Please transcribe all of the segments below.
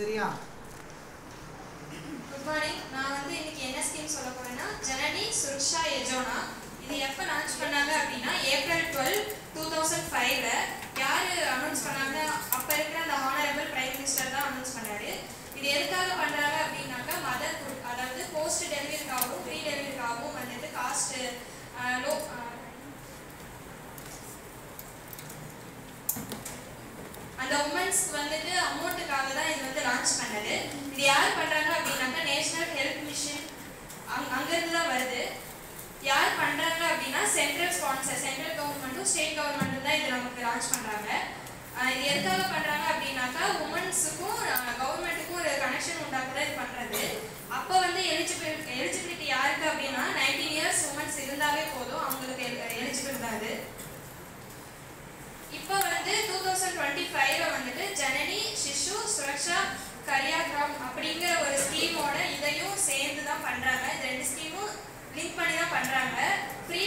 சரியா? Good morning. நான் இன்னைக்கு என்ன ஸ்கீம் சொல்ல போறேன்னா ஜனனி சுரக்ஷா யோஜனா. இது எப்போ லான்ச் பண்ணாங்க அப்படின்னா ஏப்ரல் 12, 2005ல யார் அனௌன்ஸ் பண்ணாங்க? அப்போ இருக்கிற அந்த ஹானரபிள் பிரைம் மினிஸ்டர் தான் அனௌன்ஸ் பண்ணாரு. இது எதுக்காக பண்ணுறாங்க அப்படின்னாக்கா அதாவது போஸ்ட் டெலிவரிக்காகவும் ப்ரீ டெலிவரிக்காகவும் காஸ்ட் லோ அந்த உமன்ஸ்க்கு அமௌண்ட்டுக்காக தான் இது லான்ச் பண்ணது. இது யார் பண்ணுறாங்க அப்படின்னாக்கா நேஷனல் ஹெல்த் மிஷன் அங்கேருந்து தான் வருது. யார் பண்ணுறாங்க அப்படின்னா சென்ட்ரல் ஸ்பான்சர், சென்ட்ரல் கவர்மெண்ட்டும் ஸ்டேட் கவர்மெண்ட்டும் தான் இது நமக்கு லான்ச் பண்ணுறாங்க. இது எதுக்காக பண்ணுறாங்க அப்படின்னாக்கா உமன்ஸுக்கும் கவர்மெண்ட்டுக்கும் ஒரு கனெக்ஷன் உண்டாக்க தான் இது பண்ணுறது. அப்போ எலிஜிபிலிட்டி யாருக்கு அப்படின்னா 19 இயர்ஸ் உமன்ஸ் இருந்தாவே போதும், அவங்களுக்கு எலிஜிபிள் தான் அது. இப்போ 2025ல ஜனனி சிசு சுரக்ஷா கரியாகிராம் அப்படிங்கிற ஒரு ஸ்கீமோட இதையும் சேர்ந்து தான் பண்ணுறாங்க. இந்த ரெண்டு ஸ்கீமும் லிங்க் பண்ணி தான் பண்ணுறாங்க. ஃப்ரீ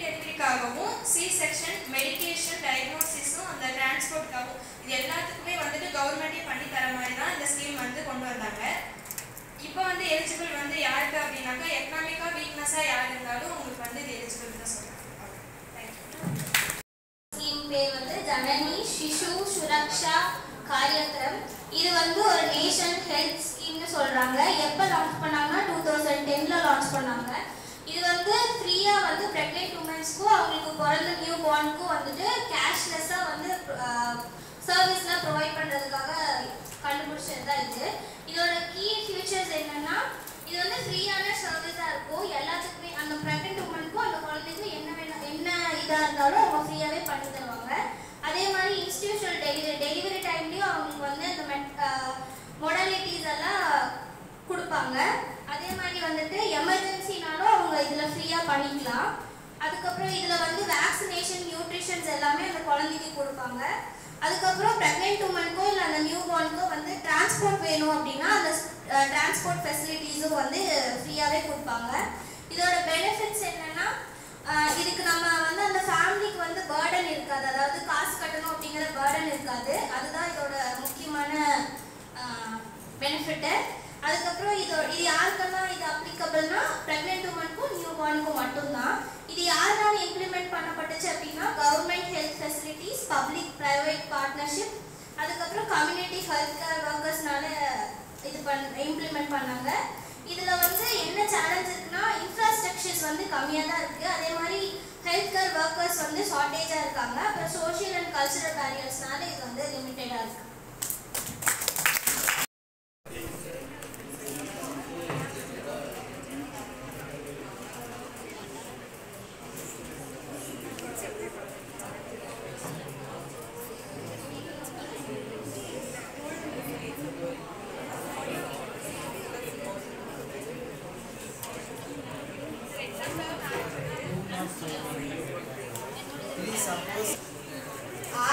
டெலிவரிக்காகவும் சி செக்ஷன் மெடிக்கேஷன் டயக்னோசிஸும் அந்த டிரான்ஸ்போர்ட்டுக்காகவும் இது எல்லாத்துக்குமே கவர்மெண்ட்டே பண்ணி தர மாதிரி தான் இந்த ஸ்கீம் கொண்டு வந்தாங்க. இப்போ எலிஜிபிள் யாருக்கு அப்படின்னாக்கா எக்கனாமிக்காக வீக்னஸாக யார் இருந்தாலும் உங்களுக்கு இது எலிஜிபிள் தான் சொல்கிறாங்க. பேர் ஜனனி சிசு சுரக்ஷா காரியக்ரம். இது ஒரு நேஷன் ஹெல்த் ஸ்கீம்னு சொல்றாங்க. எப்போ லான்ச் பண்ணாங்கன்னா 2010ல லான்ச் பண்ணாங்க. இது ஃப்ரீயா பிரெக்னென்ட் உமன்ஸ்க்கும் அவங்களுக்கு பிறந்த நியூ பார்னுக்கும் கேஷ்லெஸ்ஸா சர்வீஸ்லாம் ப்ரொவைட் பண்றதுக்காக கண்டுபிடிச்சது தான் இது. இதோட கீ ஃபியூச்சர்ஸ் என்னன்னா இது ஃப்ரீயான சர்வீஸா இருக்கும். எல்லாத்துக்குமே அந்த பிரெக்னென்ட் உமனுக்கும் அந்த குழந்தைக்கும் என்ன இதாக இருந்தாலும் அவங்க ஃப்ரீயாகவே பண்ணி தருவாங்க. அதே மாதிரி இன்ஸ்டிடியூஷனல் டெலிவரி டைம்லேயும் அவங்களுக்கு அந்த மொடாலிட்டிஸ் எல்லாம் கொடுப்பாங்க. அதே மாதிரி எமர்ஜென்சினாலும் அவங்க இதில் ஃப்ரீயாக பண்ணிக்கலாம். அதுக்கப்புறம் இதில் வேக்சினேஷன் நியூட்ரிஷன்ஸ் எல்லாமே அந்த குழந்தைக்கு கொடுப்பாங்க. அதுக்கப்புறம் ப்ரெக்னென்ட் உமனுக்கோ இல்லை அந்த நியூ பார்னுக்கோ டிரான்ஸ்போர்ட் வேணும் அப்படின்னா அந்த டிரான்ஸ்போர்ட் ஃபெசிலிட்டிஸும் ஃப்ரீயாகவே கொடுப்பாங்க. இதோட பெனிஃபிட்ஸ் என்னென்னா இதுக்கு நம்ம அந்த ஃபேமிலிக்கு பேர்டன் இருக்காது, அதாவது காசு கட்டணும் அப்படிங்கிற பேர்டன் இருக்காது. அதுதான் இதோட முக்கியமான பெனிஃபிட்டு. அதுக்கப்புறம் இது யாருக்கெல்லாம் இது அப்ளிகபிள்னா ப்ரெக்னென்ட் உமனுக்கும் நியூ பார்னுக்கும் மட்டும்தான். இது யாரால இம்ப்ளிமெண்ட் பண்ணப்பட்டுச்சு அப்படின்னா government health facilities, public private partnership, அதுக்கப்புறம் கம்யூனிட்டி ஹெல்த் கேர் ஒர்க்கர்ஸ்னால இது இம்ப்ளிமெண்ட் பண்ணாங்க. இதில் என்ன சேலஞ்ச் இருக்குன்னா இன்ஃப்ராஸ்ட்ரக்சர்ஸ் கம்மியாக தான் இருக்குது. அதே மாதிரி ஹெல்த் கேர் ஒர்க்கர்ஸ் ஷார்ட்டேஜாக இருக்காங்க. அப்புறம் சோஷியல் அண்ட் கல்ச்சுரல் பேரியர்ஸ்னால இது லிமிட்டடாக இருக்குது.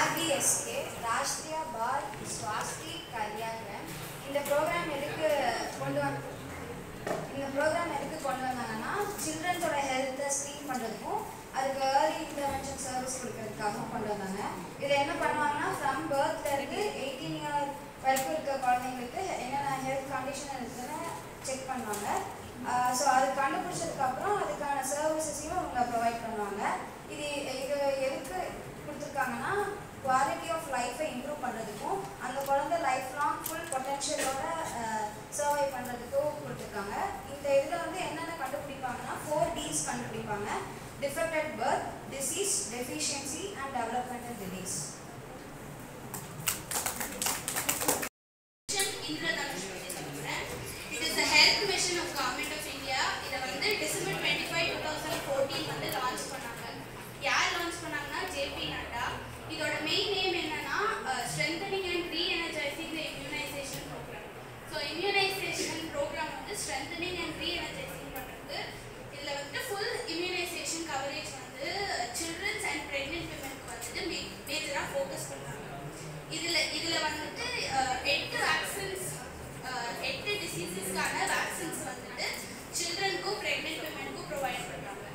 RBSK ராஷ்ட்ரிய பால் ஸ்வாஸ்தி கல்யாணம். இந்த ப்ரோக்ராம் எதுக்கு கொண்டு வந்தாங்கன்னா சில்ட்ரன்ஸோட ஹெல்த்தை ஸ்க்ரீன் பண்ணுறதுக்கும் அதுக்கு ஏர்லி இன்டர்வென்ஷன் சர்வீஸ் கொடுக்கறதுக்காகவும் கொண்டு வந்தாங்க. இதில் என்ன பண்ணுவாங்கன்னா ஃப்ரம் பர்த்லேருந்து 18 இயர் வரைக்கும் இருக்க குழந்தைங்களுக்கு என்னென்ன ஹெல்த் கண்டிஷன் இருக்குன்னு செக் பண்ணுவாங்க. ஸோ அது கண்டுபிடிச்சதுக்கப்புறம் அதுக்கான சர்வீசஸையும் அவங்க ப்ரொவைட் பண்ணுவாங்க. இது எதுக்கு கொடுத்துருக்காங்கன்னா குவாலிட்டி ஆஃப் லைஃப்பை இம்ப்ரூவ் பண்ணுறதுக்கும் அந்த குழந்தை லைஃப் லாங் ஃபுல் பொட்டென்ஷியலோட சர்வை பண்ணுறதுக்கும் கொடுத்துருக்காங்க. இந்த இதில் என்னென்ன கண்டுபிடிப்பாங்கன்னா 4 Ds கண்டுபிடிப்பாங்க: defect at birth, disease, deficiency and developmental delays. December 25, 2014 launch பண்ணாங்க. யார் லான்ச் பண்ணாங்கன்னா ஜேபி நட்டா. இதோட மெயின் நேம் என்னன்னா strengthening and reenergizing the immunization programme. So immunization programme strengthening and reenergizing பண்ணுறது. இதில் full immunization coverage children's and pregnant விமனுக்கு மேஜராக focus பண்ணுறாங்க. இதில் 8 வேக்சின்ஸ், 8 டிசீசஸ்க்கான வேக்சின்ஸ் சில்ட்ரனுக்கும் ப்ரெக்னென்ட் விமனுக்கும் ப்ரொவைட் பண்ணுறாங்க.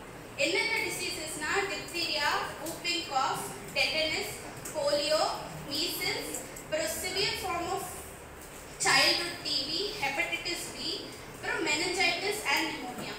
என்னென்ன டிசீசஸ்னா diphtheria, whooping cough, tetanus, polio, meningitis and pneumonia.